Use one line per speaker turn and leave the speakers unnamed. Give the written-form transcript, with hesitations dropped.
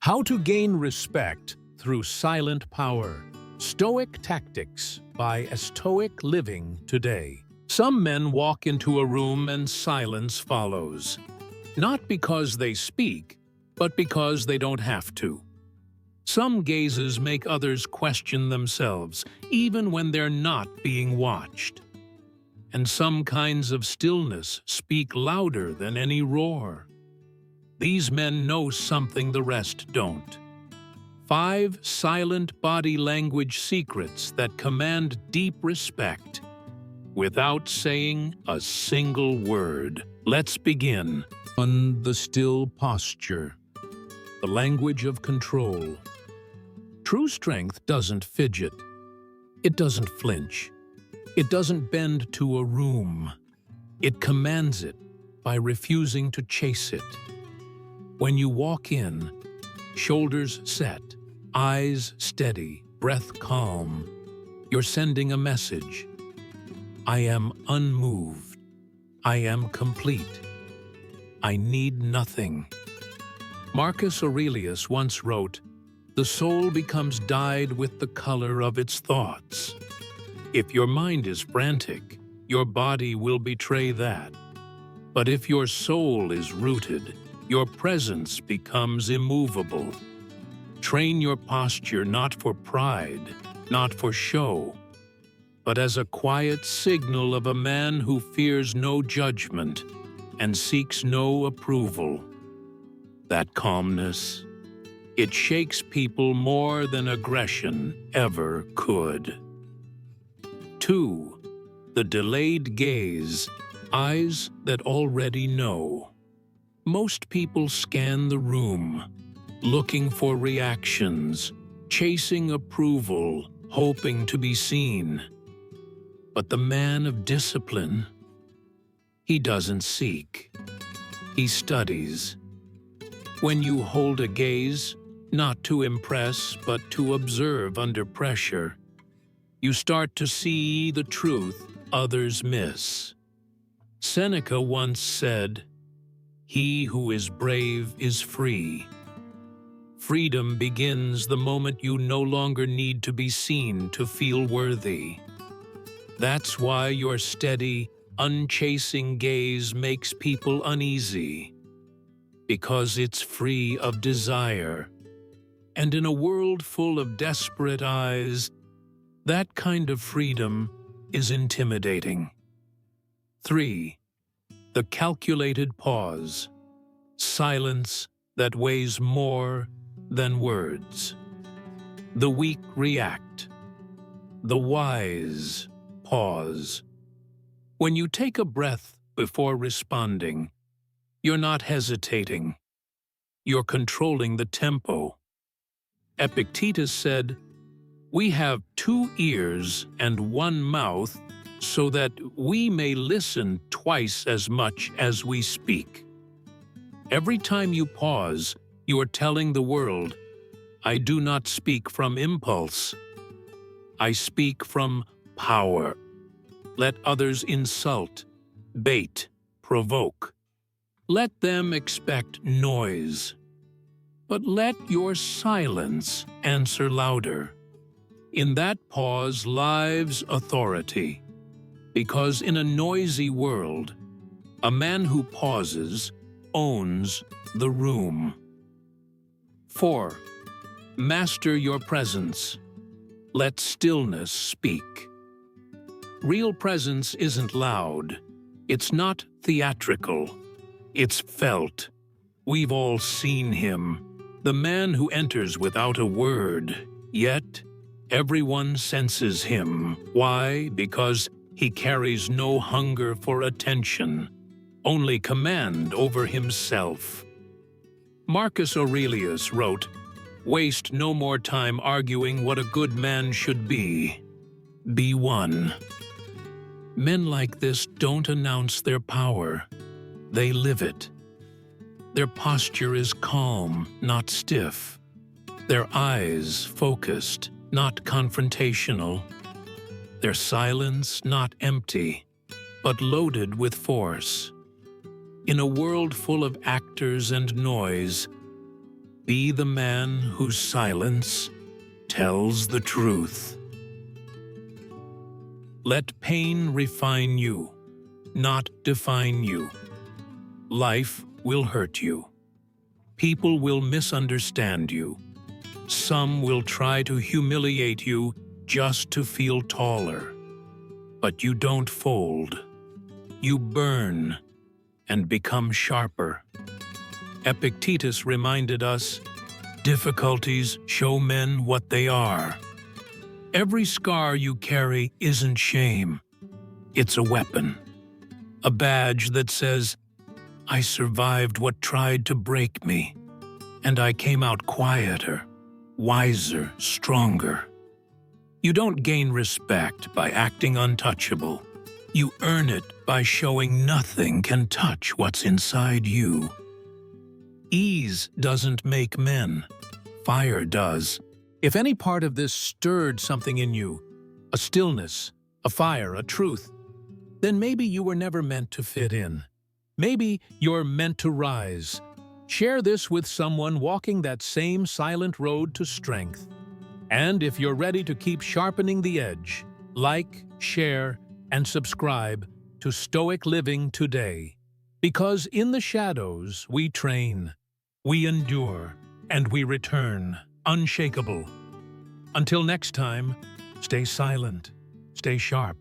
How to Gain Respect Through Silent Power. Stoic Tactics by A Stoic Living Today. Some men walk into a room and silence follows. Not because they speak, but because they don't have to. Some gazes make others question themselves, even when they're not being watched. And some kinds of stillness speak louder than any roar. These men know something the rest don't. 5 silent body language secrets that command deep respect without saying a single word. Let's begin. 1. The still posture. The language of control. True strength doesn't fidget. It doesn't flinch. It doesn't bend to a room. It commands it by refusing to chase it. When you walk in, shoulders set, eyes steady, breath calm, you're sending a message. I am unmoved. I am complete. I need nothing. Marcus Aurelius once wrote, "The soul becomes dyed with the color of its thoughts." If your mind is frantic, your body will betray that. But if your soul is rooted, your presence becomes immovable. Train your posture not for pride, not for show, but as a quiet signal of a man who fears no judgment and seeks no approval. That calmness, it shakes people more than aggression ever could. 2. The delayed gaze, eyes that already know. Most people scan the room, looking for reactions, chasing approval, hoping to be seen. But the man of discipline, he doesn't seek. He studies. When you hold a gaze, not to impress but to observe under pressure, you start to see the truth others miss. Seneca once said, "He who is brave is free." Freedom begins the moment you no longer need to be seen to feel worthy. That's why your steady, unchasing gaze makes people uneasy. Because it's free of desire. And in a world full of desperate eyes, that kind of freedom is intimidating. 3. The calculated pause. Silence that weighs more than words. The weak react. The wise pause. When you take a breath before responding, you're not hesitating. You're controlling the tempo. Epictetus said, "We have 2 ears and 1 mouth so that we may listen twice as much as we speak." Every time you pause, you are telling the world, "I do not speak from impulse. I speak from power." Let others insult, bait, provoke. Let them expect noise. But let your silence answer louder. In that pause lies authority. Because in a noisy world, a man who pauses owns the room. 4. Master your presence. Let stillness speak. Real presence isn't loud. It's not theatrical. It's felt. We've all seen him. The man who enters without a word, yet everyone senses him. Why? Because he carries no hunger for attention, only command over himself. Marcus Aurelius wrote, "Waste no more time arguing what a good man should be. Be one." Men like this don't announce their power. They live it. Their posture is calm, not stiff. Their eyes focused, not confrontational. Their silence not empty, but loaded with force. In a world full of actors and noise, Be the man whose silence tells the truth. Let pain refine you, not define you. Life will hurt you. People will misunderstand you. Some will try to humiliate you just to feel taller. But you don't fold. You burn and become sharper. Epictetus reminded us, difficulties show men what they are. Every scar you carry isn't shame. It's a weapon. A badge that says, I survived what tried to break me, and I came out quieter, wiser, stronger. You don't gain respect by acting untouchable. You earn it by showing nothing can touch what's inside you. Ease doesn't make men. Fire does. If any part of this stirred something in you, a stillness, a fire, a truth, then maybe you were never meant to fit in. Maybe you're meant to rise. Share this with someone walking that same silent road to strength. And if you're ready to keep sharpening the edge, like, share, and subscribe to Stoic Living today. Because in the shadows we train, we endure, and we return, unshakable. Until next time, stay silent, stay sharp,